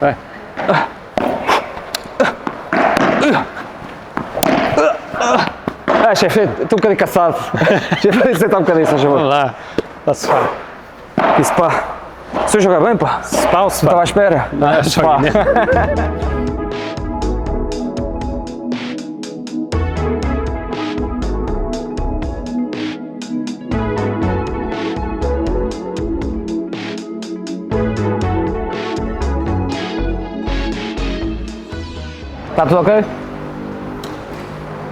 Vai. Chefe, estou um bocadinho cansado. Chefe, senta um bocadinho, se faz favor. Vamos lá. Posso falar? Isso, pá. Se eu jogar bem, pá. Se pá ou se Estava à espera. joga, né? Está tudo ok?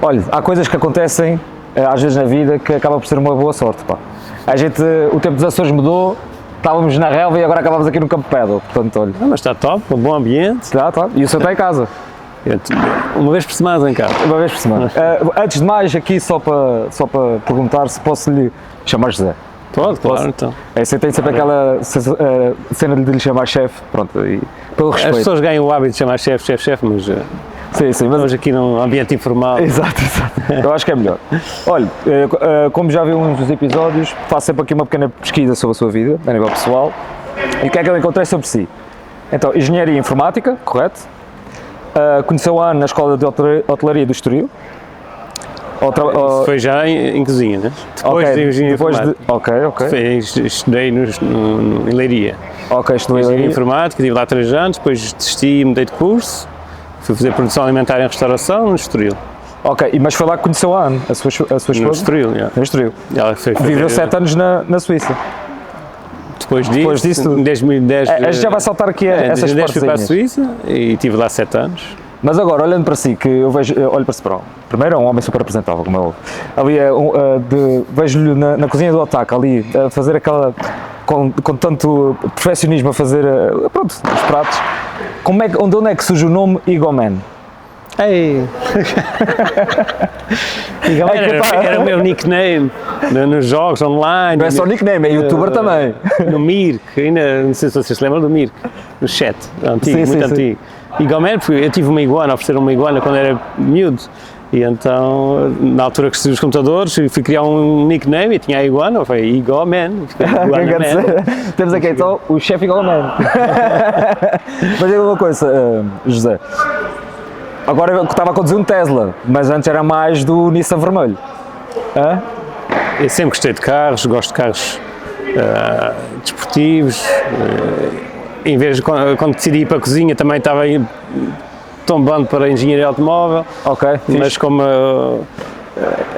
Olha, há coisas que acontecem às vezes na vida que acaba por ser uma boa sorte, pá. A gente, o tempo dos Açores mudou, estávamos na relva e agora acabámos aqui no campo de pedal, portanto, olha. Não, mas está top, um bom ambiente. Tá. E o seu está em casa, Uma vez por semana em casa. uma vez por semana. Antes de mais, aqui só para perguntar se posso lhe chamar José. Pode, claro, Posso? então. Você tem sempre aquela cena de lhe chamar chefe, pronto, e pelo As respeito. pessoas ganham o hábito de chamar chefe, mas Sim, mas estamos aqui num ambiente informal. Exato. Eu acho que é melhor. Olha, como já viu uns dos episódios, faço sempre aqui uma pequena pesquisa sobre a sua vida, a nível pessoal, e o que é que eu encontrei sobre si. Então, Engenharia Informática, correto? Conheceu a Ana na Escola de Hotelaria do Estoril. Isso foi já em cozinha, né? Depois de engenharia informática. Ok. Estudei em Leiria. Ok, estudei Engenharia ali. informática, estive lá 3 anos, depois desisti e mudei de curso. Fui fazer produção alimentar em restauração no Estoril. Ok, mas foi lá que conheceu a Ana, a sua esposa? No Estoril, já. No Estoril. Ela foi fazer- Viveu 7 anos na Suíça. Depois disso, em 2010... A gente já vai saltar aqui essas 2010 fui para a partezinhas. Suíça e estive lá 7 anos. Mas agora, olhando para si, que eu vejo, olho para si, primeiro é um homem super apresentável, como é óbvio. Ali vejo-lhe na cozinha do Otaca, ali, a fazer aquela, com tanto perfeccionismo a fazer, pronto, os pratos. Onde é que surge o nome Egoman? Ei! Era o meu nickname nos jogos online. Não é só nickname, é youtuber também. No Mirk, ainda não sei se vocês se lembram do Mirk, no chat, antigo, Sim, muito sim. antigo. Igualmente, porque eu tive uma iguana, ofereceram uma iguana quando era miúdo. E então, na altura que surgiu os computadores, eu fui criar um nickname e tinha a iguana, foi Iguaman. Temos aqui então o chefe Egoman. Mas diga uma coisa, José. Agora eu estava a conduzir um Tesla, mas antes era mais do Nissan vermelho. Hã? Eu sempre gostei de carros, gosto de carros desportivos. Em vez de quando decidi ir para a cozinha também estava aí tombando para a engenharia automóvel, Ok, mas como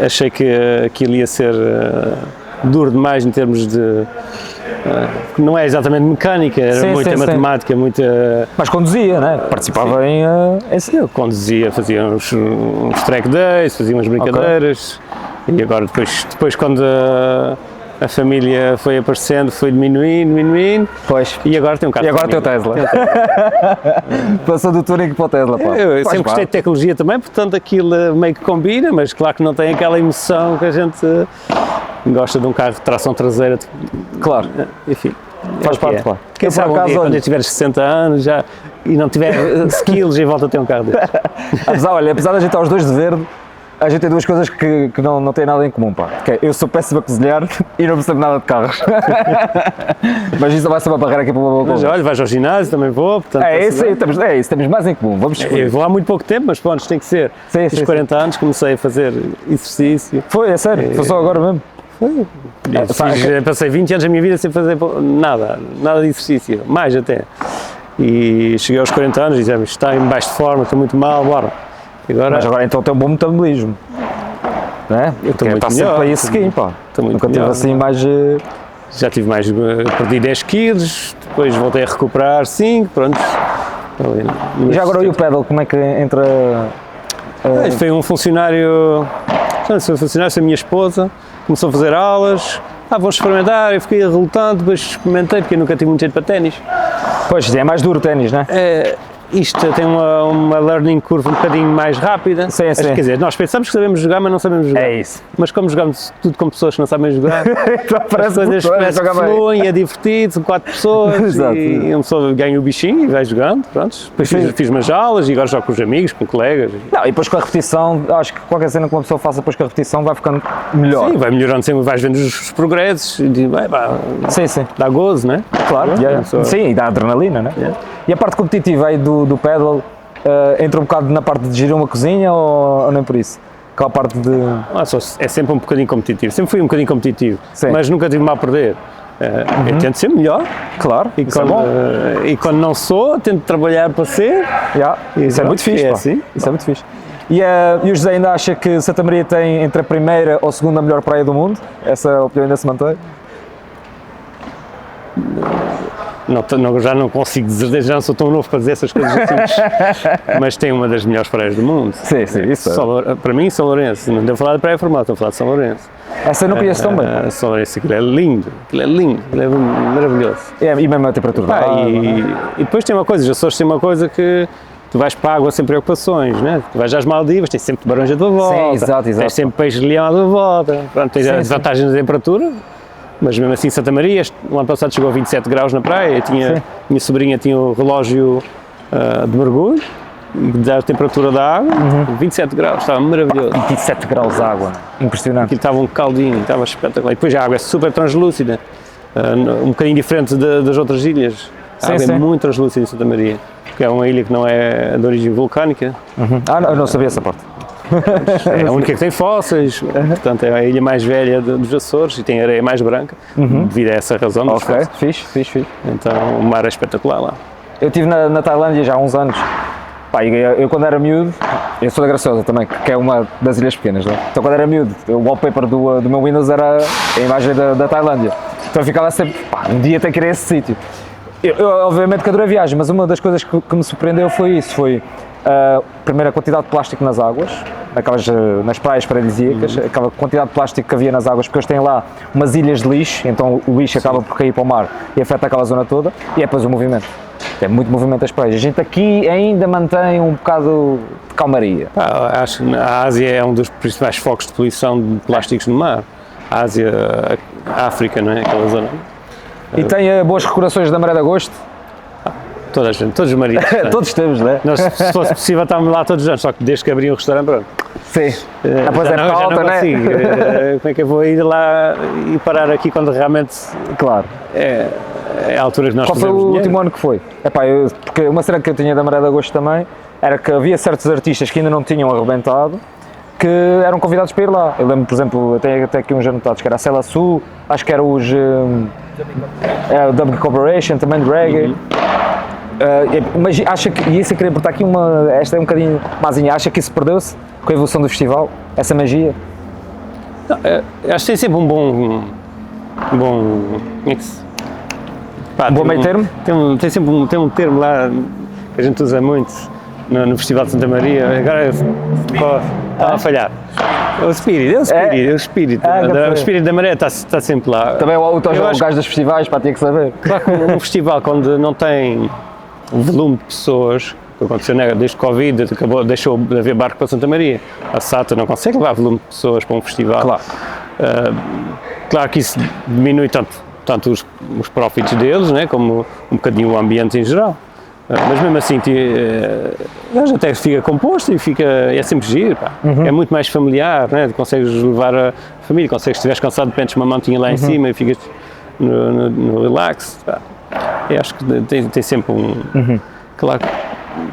achei que aquilo ia ser duro demais em termos de... não é exatamente mecânica, era Sim, muita sim. matemática, muita... Mas conduzia, né? Participava em Eu conduzia, fazia uns track days, fazia umas brincadeiras e agora depois quando a família foi aparecendo, foi diminuindo Pois. e agora tem um carro. E agora tem o Tesla. Passou do Touring para o Tesla, pá. Eu Faz sempre gostei de parte. tecnologia também, portanto aquilo meio que combina, mas claro que não tem aquela emoção que a gente gosta de um carro de tração traseira, Claro, enfim. faz parte, pá. Quem Eu, por sabe um acaso, dia, quando olha- eu tiver 60 anos já, e não tiver skills e volta a ter um carro desse. apesar da gente estar os dois de verde, a gente tem duas coisas que não têm nada em comum, pá. Que é, eu sou péssimo a cozinhar e não percebo nada de carros. Mas isso vai ser uma barreira aqui para uma boa Mas conversa. olha, vais ao ginásio, também vou, portanto... É está-se isso, bem. temos mais em comum. Vamos descobrir. Eu vou há muito pouco tempo, mas pronto, tem que ser. Sim, Fiz 40 anos, comecei a fazer exercício. Foi, é sério, foi só agora mesmo. Passei 20 anos da minha vida sem fazer nada de exercício, mais até. E cheguei aos 40 anos e dizemos, está em baixo de forma, estou muito mal, bora. Mas agora então tem um bom metabolismo. Não é? estou muito Está sempre melhor, aí a seguir, pá. estou muito Nunca tive melhor. assim mais... Já tive mais, perdi 10 quilos, depois voltei a recuperar 5, pronto. E já agora e o pedal, como é que entra... Foi um funcionário, foi a minha esposa, começou a fazer aulas, vamos experimentar, eu fiquei relutante, depois experimentei porque eu nunca tive muito jeito para ténis. Pois, é mais duro o ténis, não é? Isto tem uma learning curve um bocadinho mais rápida. Sim. Quer dizer, nós pensamos que sabemos jogar, mas não sabemos jogar. É isso. Mas como jogamos tudo com pessoas que não sabem jogar, Então as parece coisas parece que fluem, é divertido, são 4 pessoas Exato. e uma pessoa ganha o bichinho e vai jogando, pronto. Depois fiz umas aulas e agora jogo com os amigos, com colegas. Não, e depois com a repetição, acho que qualquer cena que uma pessoa faça depois com a repetição vai ficando melhor. Sim, vai melhorando sempre, vais vendo os progressos e Sim. dá gozo, não é? Claro. Sim, Sim, e dá adrenalina, não é? E a parte competitiva aí do paddle, entra um bocado na parte de gerir uma cozinha ou nem por isso? Aquela parte de... É sempre um bocadinho competitivo, sempre fui um bocadinho competitivo, Sim. mas nunca tive mal a perder. Eu tento ser melhor, Claro, e isso quando, é bom. e quando não sou, tento trabalhar para ser. Isso é muito fixe, pá. assim. Isso é muito fixe. E o José ainda acha que Santa Maria tem entre a primeira ou a segunda melhor praia do mundo? Essa opinião ainda se mantém? Já não consigo dizer, já não sou tão novo para dizer essas coisas assim, mas tem uma das melhores praias do mundo. Sim, isso é. Para mim, São Lourenço, não devo falar de Praia Formosa, estou a falar de São Lourenço. Essa eu não conheço tão bem. São Lourenço, aquilo é lindo, aquilo é maravilhoso. E mesmo a temperatura da água, E depois tem uma coisa, os Açores tem uma coisa que tu vais para a água sem preocupações, né? Tu vais às Maldivas, tens sempre tubarões à tua volta, Sim, exato. tens sempre peixe-leão à tua volta, pronto, tens a desvantagem da temperatura, mas mesmo assim Santa Maria, o ano passado chegou a 27 graus na praia, minha sobrinha tinha o relógio de mergulho, da temperatura da água, 27 graus, estava maravilhoso. 27 graus de água, impressionante. Aquilo estava um caldinho, estava espetacular. E depois a água é super translúcida, um bocadinho diferente das outras ilhas. A água é muito translúcida em Santa Maria, porque é uma ilha que não é de origem vulcânica. Eu não sabia essa parte. É a única que tem fósseis, portanto é a ilha mais velha dos Açores e tem areia mais branca, devido a essa razão. Ok, fixe. Então o mar é espetacular lá. Eu estive na Tailândia já há uns anos. Pá, eu quando era miúdo, eu sou da Graciosa também, que é uma das ilhas pequenas, não é? Então quando era miúdo, o wallpaper do meu Windows era a imagem da Tailândia. Então eu ficava sempre, pá, um dia tenho que ir a esse sítio. Eu obviamente que adorei a viagem, mas uma das coisas que me surpreendeu foi isso, foi primeiro a quantidade de plástico nas águas, nas praias paradisíacas, aquela quantidade de plástico que havia nas águas, porque eles têm lá umas ilhas de lixo, então o lixo acaba por cair para o mar e afeta aquela zona toda, e é depois o movimento. Tem muito movimento das praias. A gente aqui ainda mantém um bocado de calmaria. Acho que a Ásia é um dos principais focos de poluição de plásticos no mar. A Ásia, a África, não é? Aquela zona. E tem boas recordações da Maré de Agosto? Toda a gente, todos os maridos. Todos temos, não é? Nós, se fosse possível, estávamos lá todos os anos, só que desde que abriam o restaurante, pronto. Sim. Depois já alta, não não é? consigo. Como é que eu vou ir lá e parar aqui quando realmente Claro. é a altura que nós Qual foi o fazemos dinheiro? último ano que foi? Epá, porque uma cena que eu tinha da Maré de Agosto também era que havia certos artistas que ainda não tinham arrebentado que eram convidados para ir lá. Eu lembro, por exemplo, eu tenho até aqui uns anotados, que era a Cela Sul, acho que era o Dubbing Corporation, também de reggae. Mas acha que, e isso eu queria botar aqui esta é um bocadinho mazinha, acha que isso perdeu-se com a evolução do festival, essa magia? Não, acho que tem sempre um bom como é que se... Pá, Bom meio termo? Tem sempre um termo lá que a gente usa muito no Festival de Santa Maria, agora está a falhar. É o espírito, o espírito da maré está sempre lá. Também o gajo dos festivais, pá, tinha que saber. Claro que um festival quando não tem o volume de pessoas, que aconteceu desde que Covid, deixou de haver barco para Santa Maria, a SATA não consegue levar volume de pessoas para um festival. Claro. Claro que isso diminui tanto os profits deles, né, como um bocadinho o ambiente em geral. Mas mesmo assim, até fica composto e é sempre giro, pá. É muito mais familiar, né? Consegues levar a família, se estiveres cansado, pendes uma mantinha lá em cima e ficas no relax, pá. Eu acho que tem sempre Claro que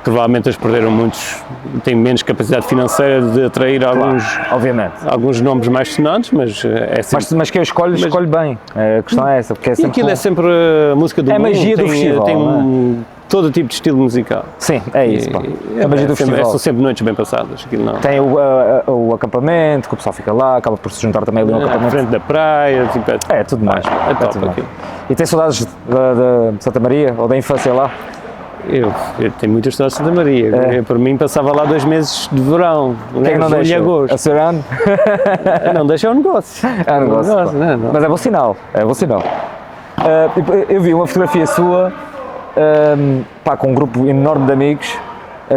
provavelmente eles perderam muitos, têm menos capacidade financeira de atrair alguns nomes mais sonantes, mas é sempre... Mas quem eu escolhe bem, a questão é essa, porque é sempre... E aquilo é sempre a música do mundo, a magia do festival, tem todo tipo de estilo musical. Sim, é isso, pá. A magia do festival. São sempre noites bem passadas, aquilo não... Tem o acampamento, que o pessoal fica lá, acaba por se juntar também ali no acampamento. Frente da praia, tipo, é tudo mais. É top aquilo. E tem saudades de Santa Maria, ou da infância lá? Eu tenho muitas saudades de Santa Maria. Eu, por mim, passava lá 2 meses de verão. Quem é que não deixa? Julho e agosto. A Serano? Não deixa o negócio. É um negócio. Não. Mas é bom sinal. Eu vi uma fotografia sua com um grupo enorme de amigos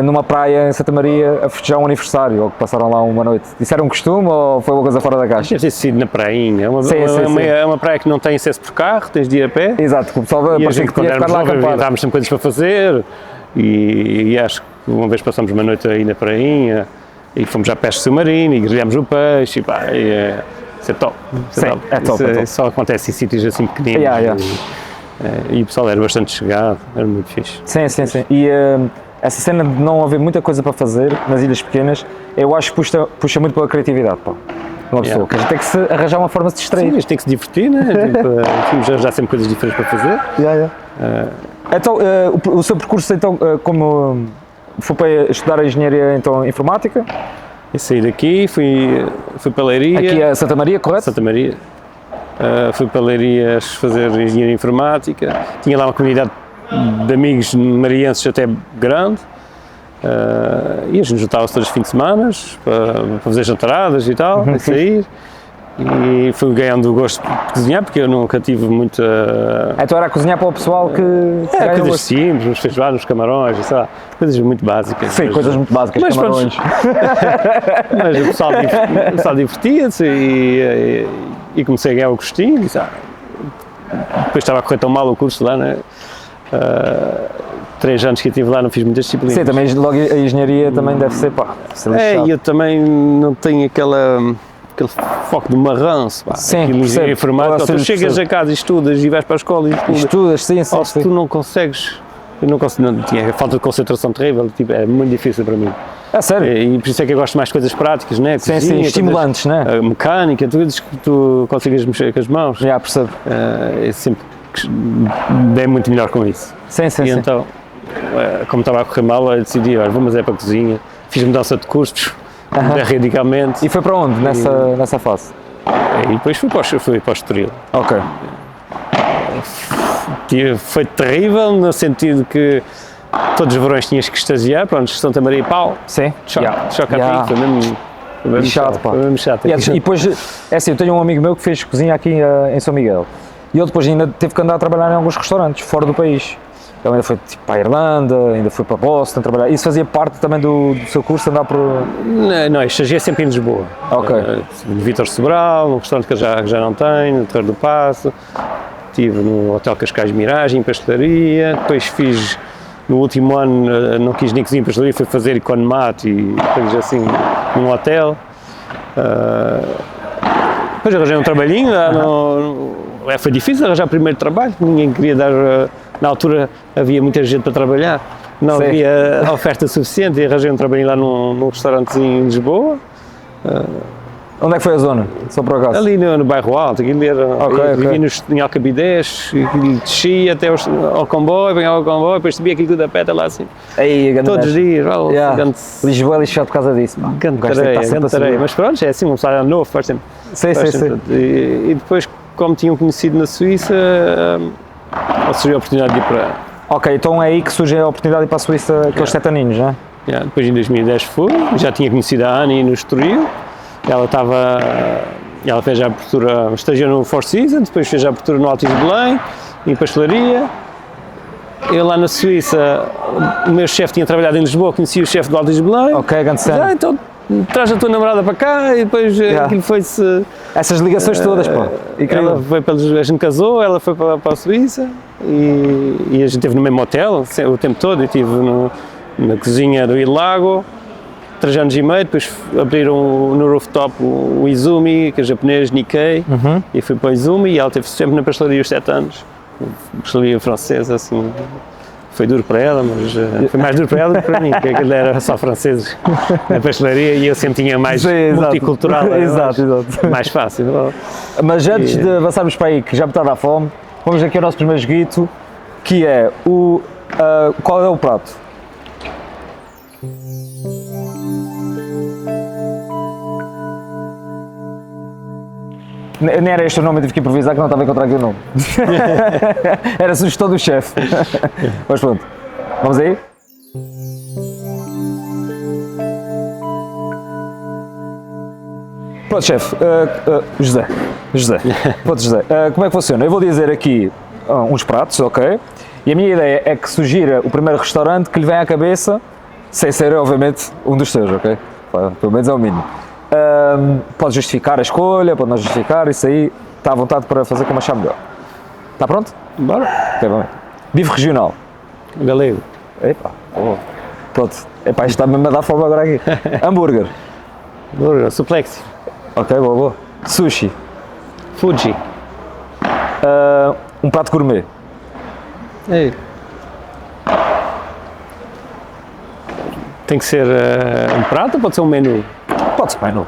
numa praia em Santa Maria a festejar um aniversário, ou que passaram lá uma noite. Isso era um costume ou foi uma coisa fora da caixa? Deve ter sido na prainha. É uma praia que não tem acesso por carro, tens de ir a pé. Exato, o pessoal parecia que tinha ficado lá acampado. Estávamos sempre coisas para fazer e acho que uma vez passamos uma noite aí na prainha e fomos à pesca submarina e grelhámos o peixe isso é top. Sim, é top. Só acontece em sítios assim pequeninos. E o pessoal era bastante chegado, era muito fixe. Sim. E essa cena de não haver muita coisa para fazer nas ilhas pequenas, eu acho que puxa muito pela criatividade, pá. Uma pessoa, que a gente tem que se arranjar uma forma de se distrair. Sim, mas tem que se divertir, né? Temos arranjar sempre coisas diferentes para fazer. Então, o seu percurso, então, como foi para estudar a engenharia então, informática? E saí daqui, fui para Leiria. Aqui é Santa Maria, correto? Santa Maria. Fui para Leirias fazer engenharia informática. Tinha lá uma comunidade de amigos marienses até grande. E a gente juntava-se todos os fins de semana para fazer jantaradas e tal, para sair. E fui ganhando o gosto de cozinhar, porque eu nunca tive muita... Então era a cozinhar para o pessoal que... coisas simples, uns feijoados, uns camarões, sei lá, coisas muito básicas. Sim, coisas muito básicas, mas, camarões. Mas o pessoal divertia-se e comecei a ganhar o gostinho. Depois estava a correr tão mal o curso lá, né? 3 anos que eu estive lá, não fiz muitas disciplinas. Sim, também logo a engenharia também deve ser, pá, e eu também não tenho aquele foco de marranço, pá. Sim, engenharia informática, tu chegas a casa e estudas e vais para a escola e estudas, sim. Se tu não consegues, não tinha falta de concentração terrível, tipo, é muito difícil para mim. É sério? E por isso é que eu gosto mais de coisas práticas, né? Sim, Cozinha, estimulantes, né? A mecânica, tudo isso que tu consigas mexer com as mãos. Já, percebo. Eu sempre dei muito melhor com isso. Sim. Então, como estava a correr mal, eu decidi, olha, vou para a cozinha, fiz mudança de cursos, radicalmente. E foi para onde, nessa fase? E depois fui para o Estoril. Ok. Foi terrível, no sentido que todos os verões tinhas que estagiar, pronto, Santa Maria e pau. Sim. Choque a pique, foi mesmo chato, pá. Foi mesmo chato. E depois, é assim, eu tenho um amigo meu que fez cozinha aqui em São Miguel. E ele depois ainda teve que andar a trabalhar em alguns restaurantes, fora do país. Ele ainda foi tipo, para a Irlanda, ainda foi para Boston trabalhar. Isso fazia parte também do seu curso, andar por... Não, eu estagiei sempre em Lisboa. Ok. No Vítor Sobral, num restaurante que eu já não tenho, no Terreiro do Passo. Estive no Hotel Cascais Miragem, em pastelaria. Depois fiz, no último ano, não quis nem cozinhar em pastelaria, fui fazer economato e coisas assim, num hotel. Depois arranjei um trabalhinho lá foi difícil arranjar o primeiro trabalho, ninguém queria dar, na altura havia muita gente para trabalhar, não havia oferta suficiente e arranjei um trabalhinho lá num restaurantezinho em Lisboa. Onde é que foi a zona? Só por acaso? Ali no bairro Alto, aquilo era, vivia em Alcabidez, descia até ao comboio, vinha ao comboio, depois subia aquilo tudo a pé, até lá assim, todos os dias. Lisboa é lixado por causa disso, pá. Cantarei, mas pronto, é assim, um salário novo, faz sempre. Sim. E depois, como tinham conhecido na Suíça, surgiu a oportunidade de ir para... Ok, então é aí que surge a oportunidade de ir para a Suíça, aqueles 7 aninhos, não é? Depois em 2010 fui, já tinha conhecido a Annie no Estoril, ela fez a abertura, estagiou no Four Seasons, depois fez a abertura no Altis de Belém, em pastelaria. Eu lá na Suíça, o meu chefe tinha trabalhado em Lisboa, conheci o chefe do Altis de Belém. Ok, grande cena. Então traz a tua namorada para cá e depois aquilo foi-se... Essas ligações todas, pá. Ela foi a gente casou, ela foi para a Suíça e a gente esteve no mesmo hotel o tempo todo. Eu estive na cozinha do Il Lago, 3 anos e meio, depois abriram no rooftop o Izumi, que é japonês, Nikkei, e fui para o Izumi e ela esteve sempre na pastelaria os 7 anos, pastelaria francesa, assim... Foi duro para ela, mas foi mais duro para ela do que para mim, porque aquilo era só franceses na pastelaria e eu sempre tinha mais multicultural, mais fácil. Mas antes de avançarmos para aí, que já me está a dar fome, vamos aqui ao nosso primeiro joguito, que é qual é o prato? Nem era este o nome, eu tive que improvisar que não estava a encontrar aqui o nome. Era a sugestão do chefe. Mas pronto, vamos aí? Pronto, chefe, José, pronto, José, como é que funciona? Eu vou dizer aqui uns pratos, ok? E a minha ideia é que sugira o primeiro restaurante que lhe vem à cabeça, sem ser, obviamente, um dos seus, ok? Pelo menos é o mínimo. Pode justificar a escolha, pode não justificar, isso aí está à vontade para fazer como achar melhor. Está pronto? Bora. Ok, vamos. Bife regional. Galego. Epá, pronto. Epá, isto está mesmo a dar fome agora aqui. Hambúrguer. Suplex. Ok, boa. Sushi. Fuji. Um prato gourmet. Ei. Tem que ser um prato ou pode ser um menu? Pode ser menu.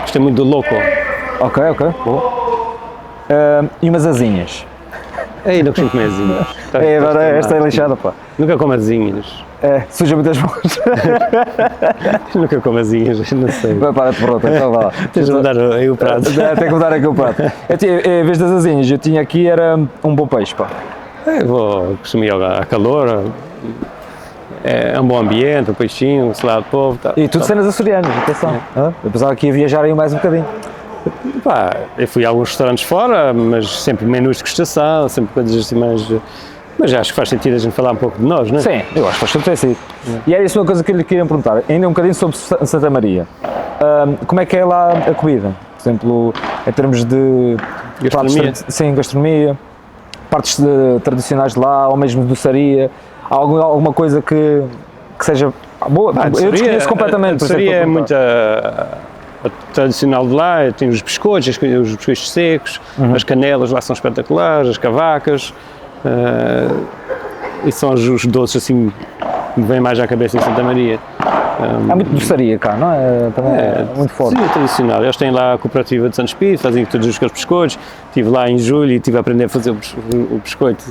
Gostei muito do loco. Ok, bom. E umas asinhas. Ei, não costumo comer asinhas. Agora esta é lixada, pá. Nunca como asinhas. Suja muitas mãos. Nunca como asinhas, não sei. Para-te pronto, então vá lá. Tens de mudar aí o prato. Tem que mudar aqui o prato. Em vez das asinhas, eu tinha aqui era um bom peixe, pá. Costumo ir ao calor. É um bom ambiente, um peixinho, um salado de polvo. Tá, E tudo cenas açorianas, atenção. Eu pensava que ia viajar aí mais um bocadinho. Pá, eu fui a alguns restaurantes fora, mas sempre menus de degustação, sempre coisas assim mais... Mas acho que faz sentido a gente falar um pouco de nós, não é? Sim, eu acho que faz todo sentido. E era isso uma coisa que eu lhe queria perguntar, ainda um bocadinho sobre Santa Maria. Como é que é lá a comida? Por exemplo, em termos de Gastronomia? Sim, gastronomia, partes tradicionais de lá, ou mesmo doçaria, há alguma coisa que seja boa? Eu desconheço completamente. A doçaria é muito a tradicional de lá, tem os biscoitos, os biscoitos secos, as canelas lá são espetaculares, as cavacas, e são os doces assim que me vêm mais à cabeça em Santa Maria. Há muito doçaria cá, não é? Também é muito forte. Sim, é tradicional. Eles têm lá a cooperativa de Santo Espírito, fazem todos os biscoitos. Estive lá em julho e estive a aprender a fazer o biscoito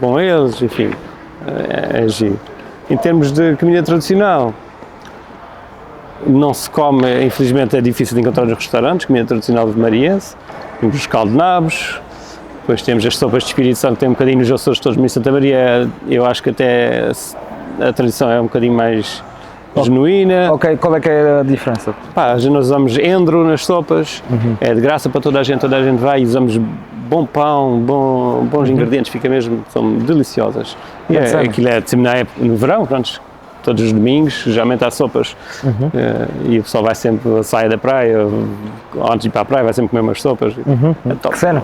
com eles, enfim, é giro. Em termos de comida tradicional, não se come, infelizmente é difícil de encontrar nos restaurantes, comida tradicional de mariense, temos os caldenabos, depois temos as sopas de Espírito Santo, que tem um bocadinho nos Açores todos, mas em Santa Maria eu acho que até a tradição é um bocadinho mais genuína. Ok, qual é que é a diferença? Pá, nós usamos endro nas sopas, é de graça para toda a gente vai e usamos bom pão, bons ingredientes, fica mesmo, são deliciosas. E aquilo é disseminado no verão, pronto, todos os domingos, geralmente há sopas e o pessoal vai sempre, sai da praia, antes de ir para a praia vai sempre comer umas sopas. É top. Que cena.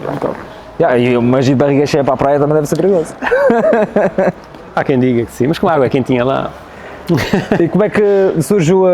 E uma de barriga cheia para a praia também deve ser perigoso. Há quem diga que sim, mas com a água é quentinha lá. E como é que surgiu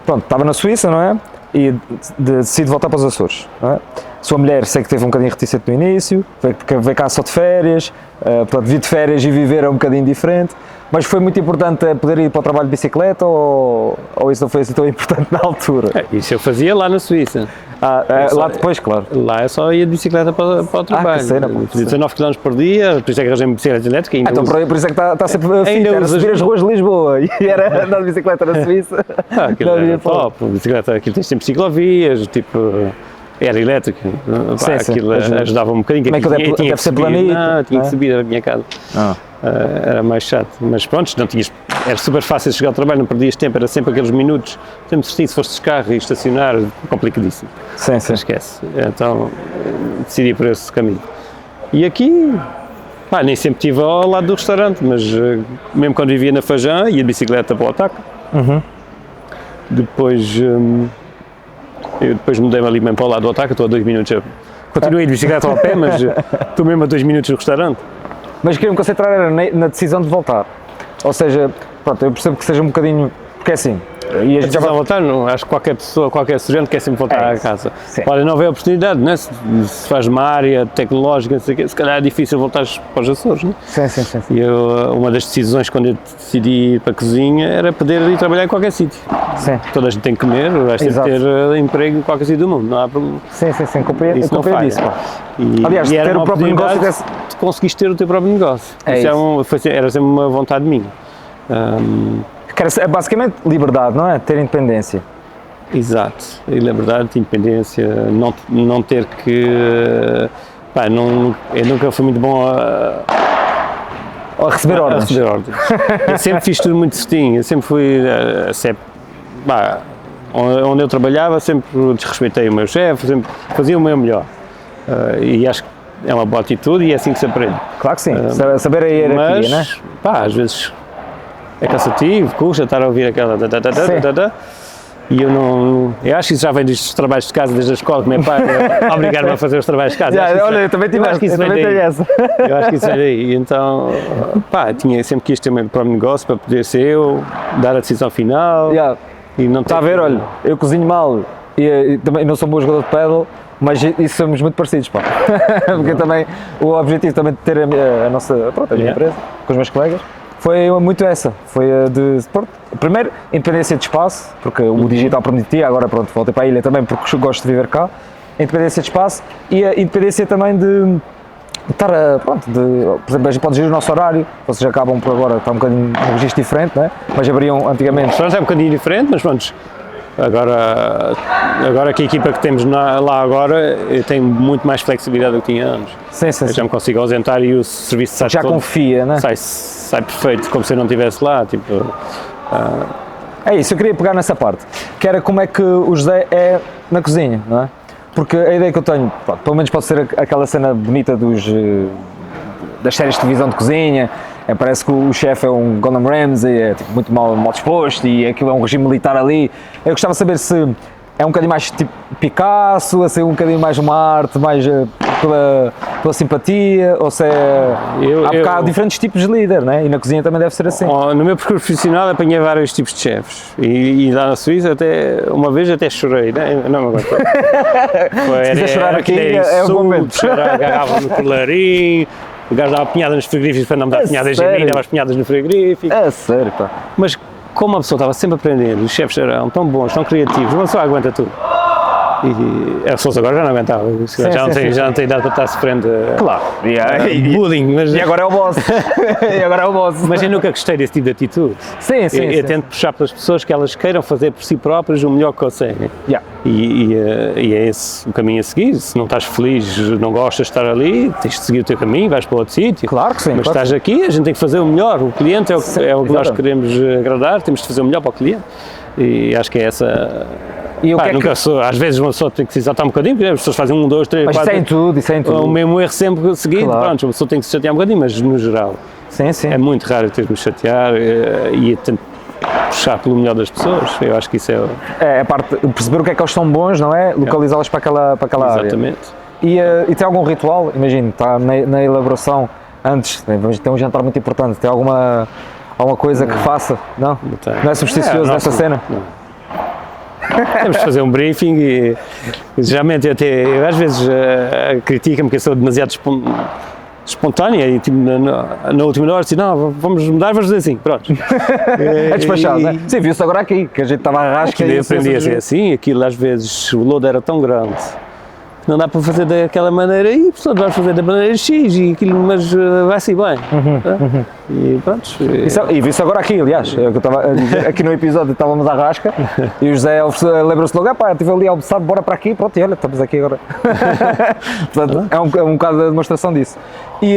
pronto, estava na Suíça, não é? E decide voltar para os Açores, não é? Sua mulher sei que teve um bocadinho reticente no início, veio cá só de férias, portanto vir de férias e viver é um bocadinho diferente, mas foi muito importante poder ir para o trabalho de bicicleta ou isso não foi assim tão importante na altura? Isso eu fazia lá na Suíça. Lá depois, claro. Lá eu só ia de bicicleta para o trabalho. Que cena, fazia 19 km por dia, por isso é que arranjei uma bicicleta elétrica. Então por isso é que está sempre fit, era subir as ruas de Lisboa e era andar de bicicleta na Suíça. Aquilo era top, bicicleta, aquilo tem sempre ciclovias, tipo, era elétrica, aquilo ajudava um bocadinho. Como é que deve ser planito? Não, tinha que subir a minha casa. Era mais chato, mas pronto, era super fácil chegar ao trabalho, não perdias tempo, era sempre aqueles minutos, sempre se fosse de carro e estacionar, complicadíssimo. Sim. Esquece, então decidi por esse caminho. E aqui, nem sempre estive ao lado do restaurante, mas mesmo quando vivia na Fajã, ia de bicicleta para o Otaca. Depois, eu mudei-me ali mesmo para o lado do Otaca, estou a 2 minutos, continuei de bicicleta ao pé, mas estou mesmo a 2 minutos do restaurante. Mas queria-me concentrar na decisão de voltar, ou seja, pronto, eu percebo que seja um bocadinho, porque é assim, e a gente já vai voltar, não, acho que qualquer pessoa, qualquer estudante quer sempre voltar à casa. Olha, não houve oportunidade, né? Se faz uma área tecnológica, não sei o quê, se calhar é difícil voltar para os Açores, né? Sim. E uma das decisões quando eu decidi ir para a cozinha era poder ir trabalhar em qualquer sítio. Sim. Toda a gente tem que comer, vais ter que ter emprego em qualquer sítio do mundo, não há problema. Sim, compreendo isso. Aliás, ter o próprio negócio conseguiste ter o teu próprio negócio. Era sempre uma vontade minha. É basicamente liberdade, não é? Ter independência. Exato, e liberdade, independência, não ter que... eu nunca fui muito bom a receber ordens. Eu sempre fiz tudo muito certinho, eu sempre fui... onde eu trabalhava, sempre desrespeitei o meu chefe, sempre fazia o meu melhor. E acho que é uma boa atitude e é assim que se aprende. Claro que sim, saber a hierarquia, não é? Às vezes é cansativo, custa estar a ouvir aquela... E eu acho que isso já vem dos trabalhos de casa, desde a escola, que meu pai obrigar-me a fazer os trabalhos de casa. Olha, eu também tive essa. Eu acho que isso vem daí. Então, sempre quis ter o meu próprio negócio para poder ser eu, dar a decisão final. E não está a ver, olha, eu cozinho mal e também não sou um bom jogador de paddle, Mas isso somos muito parecidos, pá. Porque também, o objetivo também de ter a nossa, pronto, a minha empresa, com os meus colegas, foi muito essa, foi a de, pronto, primeiro, independência de espaço, porque o digital permitia, agora pronto, voltei para a ilha também porque gosto de viver cá, independência de espaço e a independência também de estar a, pronto, por exemplo, a gente pode gerir o nosso horário, vocês acabam por agora, está um bocadinho um registro diferente, né? Mas abriam antigamente. Pronto, é um bocadinho diferente, mas pronto, agora que a equipa que temos lá agora tem muito mais flexibilidade do que tinha antes. Sim, sim, Eu já me consigo ausentar e o serviço sai já todo, confia, né? sai perfeito, como se eu não estivesse lá, tipo... É isso, eu queria pegar nessa parte, que era como é que o José é na cozinha, não é? Porque a ideia que eu tenho, pronto, pelo menos pode ser aquela cena bonita das séries de televisão de cozinha, parece que o chefe é um Gordon Ramsay, é tipo, muito mal disposto e aquilo é um regime militar ali. Eu gostava de saber se é um bocadinho mais tipo Picasso, a ser um bocadinho mais uma arte, mais pela simpatia, ou se é... Há diferentes tipos de líder, né? E na cozinha também deve ser assim. No meu percurso profissional apanhei vários tipos de chefes e lá na Suíça uma vez até chorei, não me aguento. Se quiser chorar aqui é o momento. Agarrava no colarinho, o gajo dava pinhadas nos frigoríficos para não me dar pinhadas em mim, dava as pinhadas no frigorífico. É sério, pá. Mas como a pessoa estava sempre a aprender, os chefes eram tão bons, tão criativos, uma pessoa aguenta tudo. E a pessoa agora já não aguentava, já não tem idade para estar sofrendo claro. bullying. Mas, e agora é o boss. E agora é o boss. Mas eu nunca gostei desse tipo de atitude. Sim. Eu tento puxar pelas pessoas que elas queiram fazer por si próprias o melhor que conseguem. Yeah. E é esse o caminho a seguir. Se não estás feliz, não gostas de estar ali, tens de seguir o teu caminho, vais para outro sítio. Claro que sim. Mas claro estás aqui, a gente tem que fazer o melhor. O cliente é o que nós queremos agradar, temos de fazer o melhor para o cliente. E acho que é essa... E o que nunca sou, às vezes uma pessoa tem que se exaltar um bocadinho, porque as pessoas fazem 1, 2, 3, mas 4... isso é em tudo. O mesmo erro sempre seguido, claro. Pronto, uma pessoa tem que se chatear um bocadinho, mas no geral... Sim. É muito raro ter de me chatear e tento puxar pelo melhor das pessoas. Eu acho que isso é a parte de perceber o que é que eles são bons, não é? Localizá-los para aquela área. Exatamente. E tem algum ritual? Imagino, está na elaboração antes, tem um jantar muito importante, tem alguma coisa que faça? Não? Não é supersticioso nessa cena? Não. Temos de fazer um briefing e geralmente eu às vezes critico-me que eu sou demasiado espontânea e tipo, na última hora não, vamos mudar, vamos fazer assim, pronto. É despachado, não é? Sim, viu-se agora aqui, que a gente estava a rasca e eu aprendi a ser assim, aquilo às vezes o load era tão grande que não dá para fazer daquela maneira e a pessoa vai fazer da maneira X e aquilo, mas vai sair bem. E pronto. E viu-se agora aqui, aliás, eu estava a dizer, aqui no episódio estávamos à rasca e o José lembra-se logo, pá, estive ali almoçado, bora para aqui, pronto, e olha, estamos aqui agora. Portanto, é um bocado a demonstração disso. E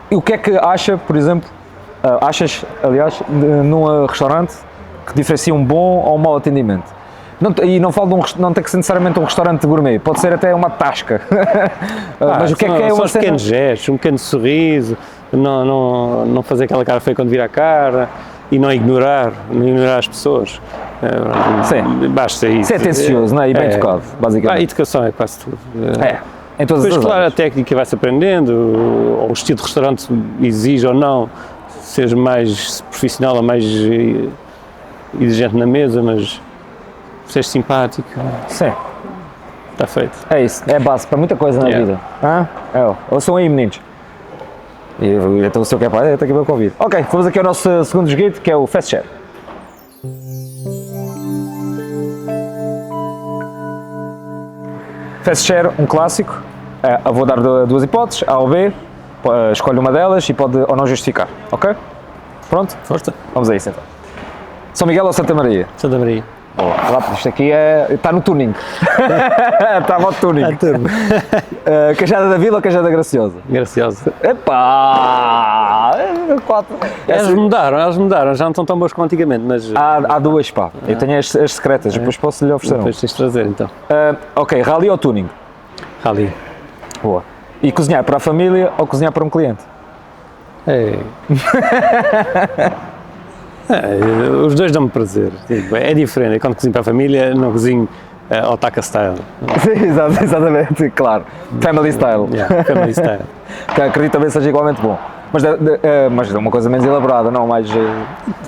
o que é que acha, por exemplo, aliás, num restaurante que diferencia um bom ou um mau atendimento? E não falo não tem que ser necessariamente um restaurante gourmet, pode ser até uma tasca. Mas o que é uma cena? Pequenos gestos, um pequeno sorriso, não fazer aquela cara feia quando vira a cara e não ignorar as pessoas. Sim. Basta isso. Ser atencioso, não é? E bem tocado, basicamente. A educação é quase tudo. Em todas depois, as claro, áreas. a técnica vai-se aprendendo, ou o estilo de restaurante exige ou não, seja mais profissional ou mais exigente na mesa, mas seres simpático, sim, está feito. É isso, é base para muita coisa na vida. Ouçam aí, meninos. Então, se eu quero para eu tenho que ver o convite. Ok, vamos aqui ao nosso segundo joguete, que é o Fast Share. Fast Share, um clássico. Eu vou dar duas hipóteses, A ou B. Escolhe uma delas e pode ou não justificar. Ok? Pronto? Força. Vamos a isso então. São Miguel ou Santa Maria? Santa Maria. Isto aqui está no tuning. Está no tuning. Cajada da Vila ou Cajada Graciosa? Graciosa. Epá! 4. Elas mudaram, já não estão tão boas como antigamente, mas... Há duas, pá. Eu tenho as secretas, depois posso lhe oferecer. Depois tens de trazer, então. Ok, rally ou tuning? Rally. Boa. E cozinhar para a família ou cozinhar para um cliente? Os dois dão-me prazer. É diferente. Quando cozinho para a família, não cozinho Otaka style. Exatamente, claro. Family style. Family style. Que acredito também seja igualmente bom. Mas é uma coisa menos elaborada, não mais...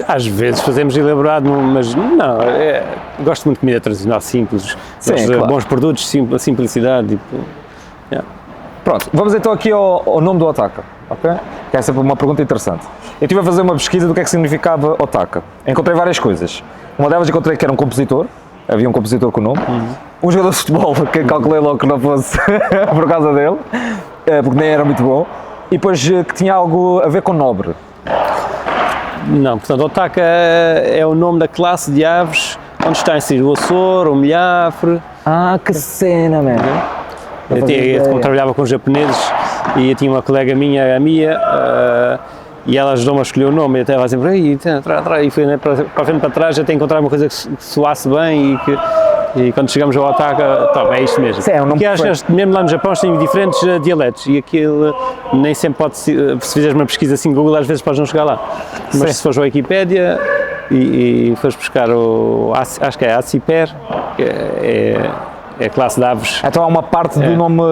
Às vezes fazemos elaborado, mas não, gosto muito de comida tradicional simples, Sim, gosto de claro. bons produtos, simplicidade, tipo, yeah. Pronto, vamos então aqui ao nome do Otaka, ok? Que é sempre uma pergunta interessante. Eu estive a fazer uma pesquisa do que é que significava Otaka. Encontrei várias coisas. Uma delas encontrei que era um compositor, havia um compositor com o nome, um jogador de futebol, que calculei logo que não fosse por causa dele, porque nem era muito bom, e depois que tinha algo a ver com nobre. Não, portanto, Otaka é o nome da classe de aves onde está inserido o Açor, o milhafre. Ah, que cena, mano! Eu trabalhava com os japoneses e eu tinha uma colega minha, a Mia, e ela ajudou-me a escolher o nome. Eu estava sempre aí, e fui para a frente para trás até encontrar uma coisa que soasse bem e quando chegamos ao Otaka, é isto mesmo. Sim, é um nome porque acho que mesmo lá no Japão têm diferentes dialetos e aquilo nem sempre pode, se fizeres uma pesquisa assim no Google, às vezes podes não chegar lá. Mas Sim. se fores à Wikipédia e fores buscar acho que é Aciper, que é a classe de aves. Então há uma parte do nome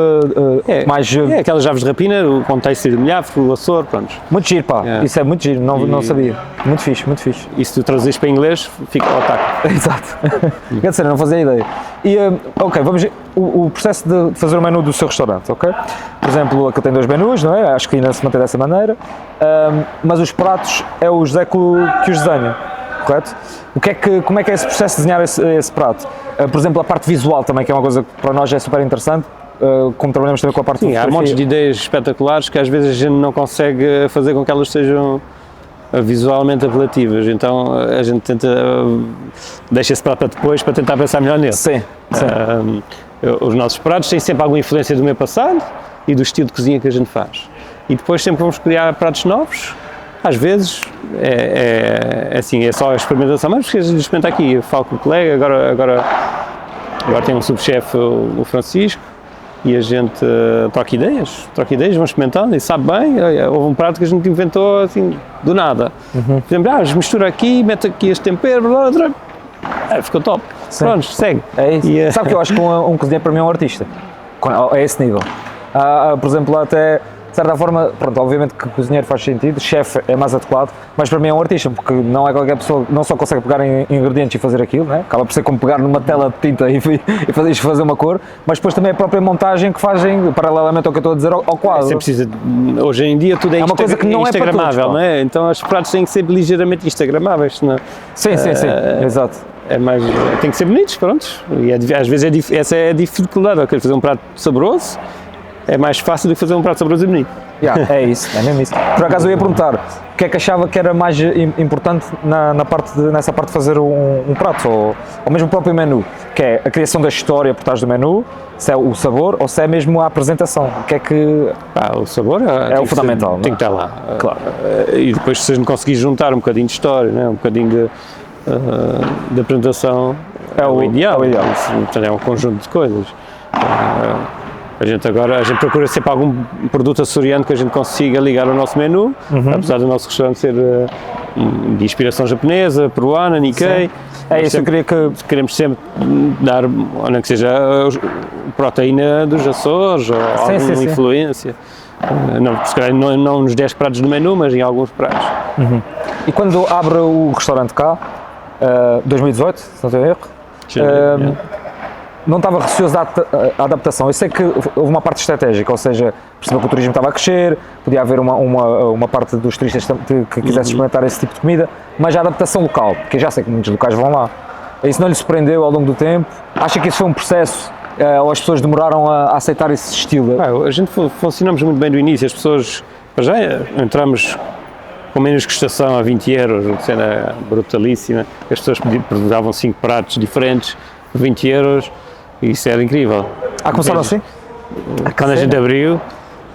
mais... É aquelas aves de rapina, o contexto de milhafre, o Açor, pronto. Muito giro, pá. É. Isso é muito giro, não sabia. Muito fixe, muito fixe. E se tu traduzires para inglês, fica o Otaka. Exato. Quer dizer, não fazia ideia. E, ok, vamos ver o processo de fazer o menu do seu restaurante, ok? Por exemplo, aqui tem 2 menus, não é? Acho que ainda se mantém dessa maneira. Mas os pratos é o José que os desenha, correto? Como é que é esse processo de desenhar esse prato? Por exemplo, a parte visual também, que é uma coisa que para nós é super interessante, como trabalhamos também com a parte Sim, de há montes de ideias espetaculares que às vezes a gente não consegue fazer com que elas sejam visualmente apelativas, então a gente tenta, deixa esse prato para depois para tentar pensar melhor nele. Sim, sim. Os nossos pratos têm sempre alguma influência do meu passado e do estilo de cozinha que a gente faz. E depois sempre vamos criar pratos novos. Às vezes assim, é só a experimentação, mas porque a gente experimenta aqui. Eu falo com o colega, agora tem um subchefe, o Francisco, e a gente troca ideias, vamos experimentando e sabe bem. Houve um prato que a gente inventou assim, do nada. Por exemplo, mistura aqui, mete aqui este tempero, blá, blá, blá. Ficou top. Sim. Pronto, segue. É isso. E, Sabe que eu acho que um cozinheiro para mim é um artista, a esse nível. Por exemplo, até, de certa forma, pronto, obviamente que cozinheiro faz sentido, chefe é mais adequado, mas para mim é um artista, porque não é qualquer pessoa que não só consegue pegar em ingredientes e fazer aquilo, né? Acaba por ser como pegar numa tela de tinta e fazer uma cor, mas depois também a própria montagem que fazem, paralelamente ao que eu estou a dizer, ao quadro. Você precisa, hoje em dia tudo é, uma coisa que não é para instagramável, todos, não é? Então os pratos têm que ser ligeiramente instagramáveis, senão, Sim, exato. é mais, tem que ser bonitos, pronto, e às vezes essa é a dificuldade, eu quero fazer um prato saboroso, é mais fácil do que fazer um prato saboroso e bonito. É isso, é mesmo isso. Por acaso eu ia perguntar, o que é que achava que era mais importante nessa parte de fazer um prato, ou mesmo o próprio menu, que é a criação da história por trás do menu, se é o sabor ou se é mesmo a apresentação, o que é que... O sabor é o fundamental, tem que estar lá. Claro. E depois se a gente conseguir juntar um bocadinho de história, né? Um bocadinho de apresentação, é o ideal. Portanto, é um conjunto de coisas. A gente procura sempre algum produto açoriano que a gente consiga ligar ao nosso menu, apesar do nosso restaurante ser de inspiração japonesa, peruana, Nikkei. É isso, eu queria que... Queremos sempre dar, não que seja proteína dos Açores ou alguma influência. Não, se calhar não nos 10 pratos do menu, mas em alguns pratos. E quando abre o restaurante cá, 2018, se não tenho erro, não estava receoso da adaptação. Eu sei que houve uma parte estratégica, ou seja, percebeu que o turismo estava a crescer, podia haver uma parte dos turistas que quisesse experimentar esse tipo de comida, mas a adaptação local, porque eu já sei que muitos locais vão lá. Isso não lhe surpreendeu ao longo do tempo? Acha que isso foi um processo, ou as pessoas demoraram a aceitar esse estilo? A gente funcionamos muito bem do início, as pessoas, para já entramos com menos custação a 20 euros, que era brutalíssima, as pessoas davam 5 pratos diferentes, 20 euros, e isso era incrível. Começaram assim? Quando a gente abriu,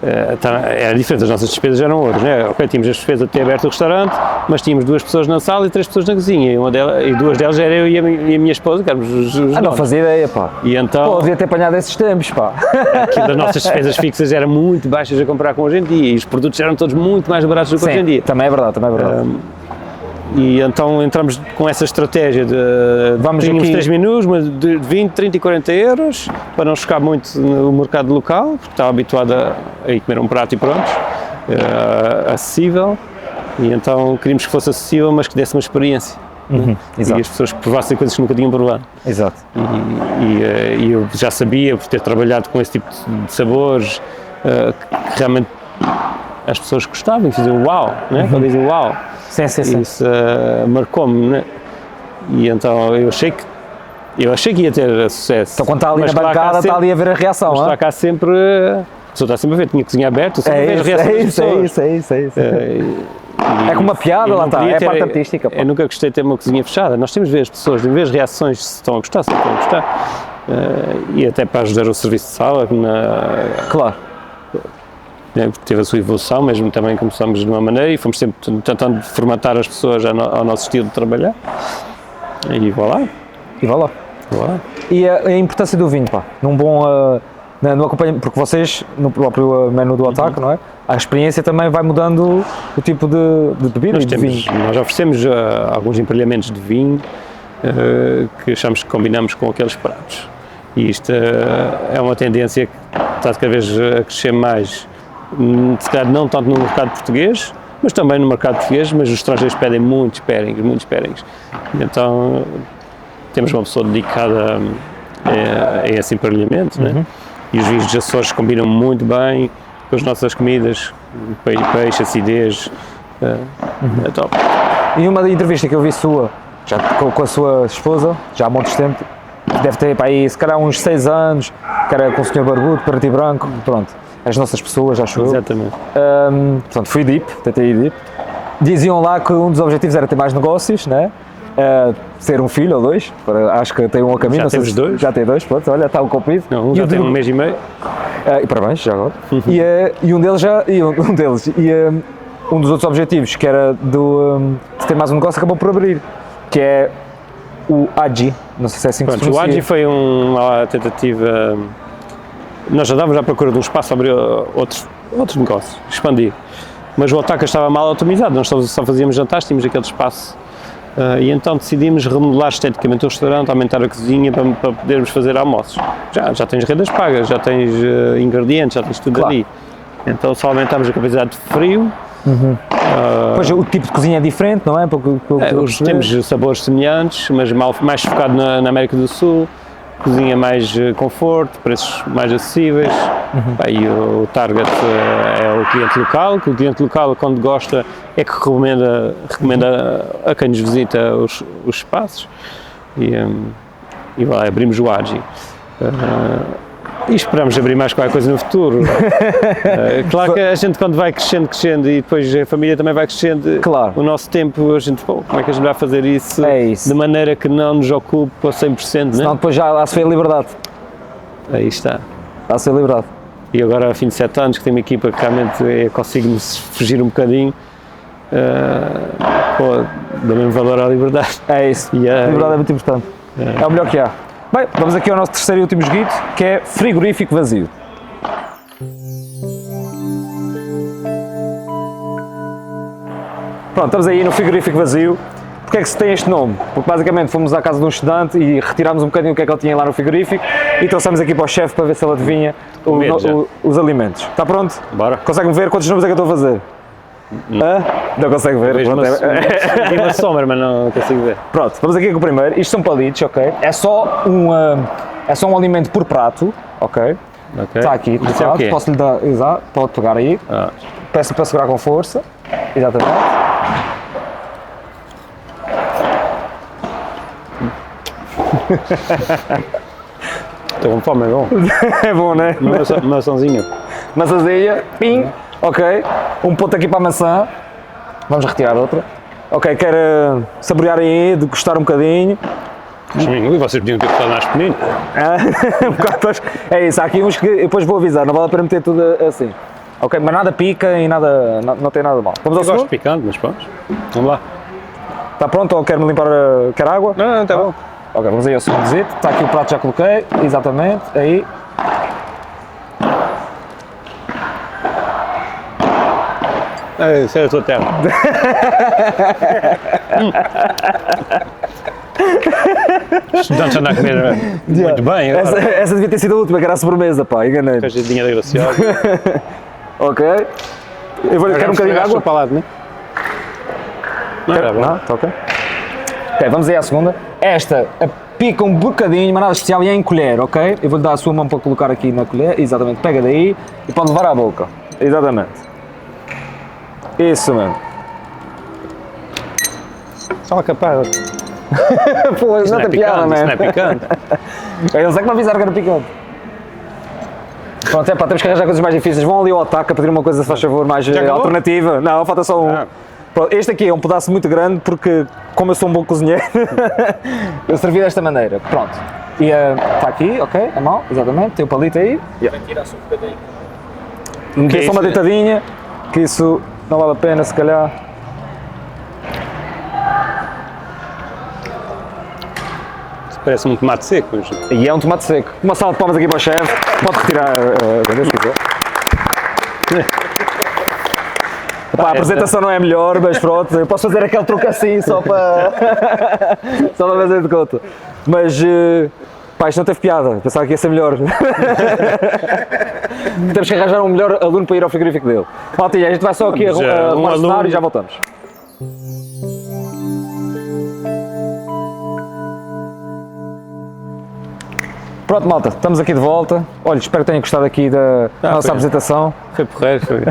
era diferente, as nossas despesas eram outras, né? Ok, tínhamos as despesas de ter aberto o restaurante, mas tínhamos 2 pessoas na sala e 3 pessoas na cozinha, e 2 delas era eu e a minha esposa, que éramos os não fazia ideia, pá. E então, devia ter apanhado esses tempos, pá. Aquilo das nossas despesas fixas eram muito baixas a comparar com hoje em dia, e os produtos eram todos muito mais baratos do que hoje em dia. Também é verdade. E então entramos com essa estratégia de tínhamos 3 menus, mas de 20, 30 e 40 euros, para não chocar muito no mercado local, porque estava habituado a ir comer um prato e pronto. acessível, e então queríamos que fosse acessível, mas que desse uma experiência. Exato. E as pessoas provassem coisas que nunca tinham provado. Exato. E eu já sabia, por ter trabalhado com esse tipo de sabores, que realmente as pessoas gostavam e faziam uau, né? Quando dizem uau. Sim. Isso marcou-me, né? E então eu achei que ia ter sucesso. Então quando está ali Mas na claro que há bancada, está sempre- ali a ver a reação, Mas não é? lá cá sempre, a pessoa está sempre a ver, tinha a cozinha aberta, sempre a ver a reação das pessoas. isso. E- É como uma piada, eu lá não está, queria é a ter- parte artística. Pá. Eu nunca gostei de ter uma cozinha fechada. Nós temos de ver as pessoas, de ver as reações, se estão a gostar, se não estão a gostar. E até para ajudar o serviço de sala, Claro. porque teve a sua evolução, mesmo também começámos de uma maneira e fomos sempre tentando formatar as pessoas ao nosso estilo de trabalhar. E voilà. E vá lá. Voilà. E a importância do vinho, pá, num bom no acompanhamento, porque vocês, no próprio menu do ataque, não é? A experiência também vai mudando o tipo de bebidas, de vinho. Nós oferecemos alguns emparelhamentos de vinho que achamos que combinamos com aqueles pratos. E isto é uma tendência que está cada vez a crescer mais, se calhar não tanto no mercado português, mas também no mercado português, mas os estrangeiros pedem muitos pairings. Então temos uma pessoa dedicada a esse emparelhamento, né? E os vinhos dos Açores combinam muito bem com as nossas comidas, peixe, acidez, é top. E uma entrevista que eu vi sua, já com a sua esposa, já há muitos tempo, deve ter para aí, se calhar uns 6 anos, que era com o Sr. Barbudo, preto e branco, pronto, as nossas pessoas, acho eu. Exatamente. Portanto, fui deep, tentei ir deep. Diziam lá que um dos objetivos era ter mais negócios, né? Ter um filho ou 2, acho que tem um a caminho. Já não sei temos se- 2. Já tem 2, pronto, olha, está o comprido. Não, um E já o tem de- 1 mês e meio. e parabéns, já agora. E um deles um dos outros objetivos, que era de ter mais um negócio, acabou por abrir, que é o Agi, não sei se é assim que se Pronto, o pronuncia. Agi foi uma tentativa. Nós já estávamos à procura de um espaço para abrir outros negócios, expandir. Mas o Otaka estava mal otimizado, nós só fazíamos jantares, tínhamos aquele espaço. E então decidimos remodelar esteticamente o restaurante, aumentar a cozinha para podermos fazer almoços. Já tens rendas pagas, já tens ingredientes, já tens tudo Claro. ali. Então só aumentámos a capacidade de frio. Pois o tipo de cozinha é diferente, não é? Porque Temos sabores semelhantes, mas mais focado na América do Sul, cozinha mais conforto, preços mais acessíveis. E o target é o cliente local, que o cliente local, quando gosta, é que recomenda a quem nos visita os espaços. E lá abrimos o Agi. E esperamos abrir mais qualquer coisa no futuro. Claro que a gente, quando vai crescendo e depois a família também vai crescendo, Claro. o nosso tempo, a gente, como é que a gente vai fazer isso, É isso. de maneira que não nos ocupe a 100%, Senão né? depois já lá se vê a liberdade. Aí está. Lá se vê a liberdade. E agora, a fim de 7 anos, que tenho uma equipa que realmente consigo-me fugir um bocadinho, dá mesmo valor à liberdade. É isso. E A liberdade é muito importante. É o melhor que há. Bem, vamos aqui ao nosso terceiro e último joguito, que é frigorífico vazio. Pronto, estamos aí no frigorífico vazio. Porquê é que se tem este nome? Porque basicamente fomos à casa de um estudante e retirámos um bocadinho o que é que ele tinha lá no frigorífico e trouxemos aqui para o chefe para ver se ele adivinha os alimentos. Está pronto? Bora. Consegue-me ver quantos nomes é que eu estou a fazer? Hã? Não consegue ver? Vejo Pronto, vi uma sombra, mas não consigo ver. Pronto, vamos aqui com o primeiro. Isto são palitos, ok? É só um alimento por prato, ok? Ok. Está aqui, Isso é o colocado. quê? Posso lhe dar, exato, pode pegar aí. Ah, Peço para segurar com força. Exatamente. estou com fome, é bom. É bom, né? Uma maçãzinha. Maçãzinha, pim, ok. Um ponto aqui para a maçã. Vamos retirar outra. Ok, quer saborear aí, degustar um bocadinho. Sim, e vocês podiam ter cortado mais pequenino. Um bocado depois. É isso, há aqui uns que depois vou avisar, não vale a pena meter tudo assim. Ok, mas nada pica e nada, não tem nada de mal. Vamos Eu ao gosto de segundo? picante, mas pronto. Vamos lá. Está pronto ou quer-me limpar, quer água? Não, está bom. Ok, vamos aí ao segundo visito. Está aqui o prato, já coloquei, exatamente, aí. Isso é a tua terra. Estudantes andam a comer muito bem. Essa devia ter sido a última, que era a sobremesa, pá, enganei-me. Cajadinha da graciosa. Ok. Eu vou quero um bocadinho de água. para lá, não é? Não, era bom. Não, está ok. Ok, vamos aí à segunda. Esta pica um bocadinho, mas nada especial e é em colher, ok? Eu vou-lhe dar a sua mão para colocar aqui na colher, exatamente, pega daí e pode levar à boca. Exatamente. Isso mesmo. Só uma capada. Pô, Isso não tem piada, picante, isso não man. é picante. Eles é que me avisaram que era picante. Pronto, é pá, temos que arranjar coisas mais difíceis. Vão ali ao ataque a pedir uma coisa, se faz favor, mais acabou? alternativa. Não, falta só um. Ah. Pronto, este aqui é um pedaço muito grande porque, como eu sou um bom cozinheiro, eu servi desta maneira. Pronto. E está aqui, ok, a mão, exatamente, tem o palito aí. Meter só uma isso? deitadinha, que isso não vale a pena, se calhar. Isso parece um tomate seco. Mas... E é um tomate seco. Uma salva de palmas aqui para o chefe. Pode retirar, se quiser. Pá, a apresentação não é melhor, mas pronto, eu posso fazer aquele truque assim só para só para fazer de conta. Mas, pá, isto não teve piada, pensava que ia ser melhor. Temos que arranjar um melhor aluno para ir ao frigorífico dele. Maltinha, a gente vai só aqui arrumar o cenário e já voltamos. Pronto, malta, estamos aqui de volta. Olha, espero que tenham gostado aqui da nossa apresentação. Foi porreiro, foi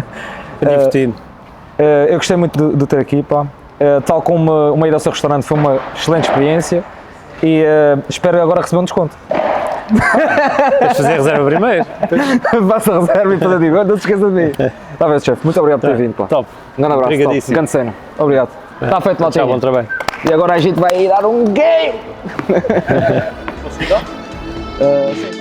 divertido. Eu gostei muito de ter aqui, pá. Tal como uma ida ao seu restaurante foi uma excelente experiência e espero agora receber um desconto. Tens de fazer a reserva primeiro. Faça a reserva e depois eu digo, não se esqueça de mim. Está bem, chefe, muito obrigado por ter vindo, pá. Top. Um grande abraço, top. Obrigadíssimo. Grande cena. Obrigado. Está feito, maltinha. Tchau, bom trabalho. E agora a gente vai dar um game! Sim.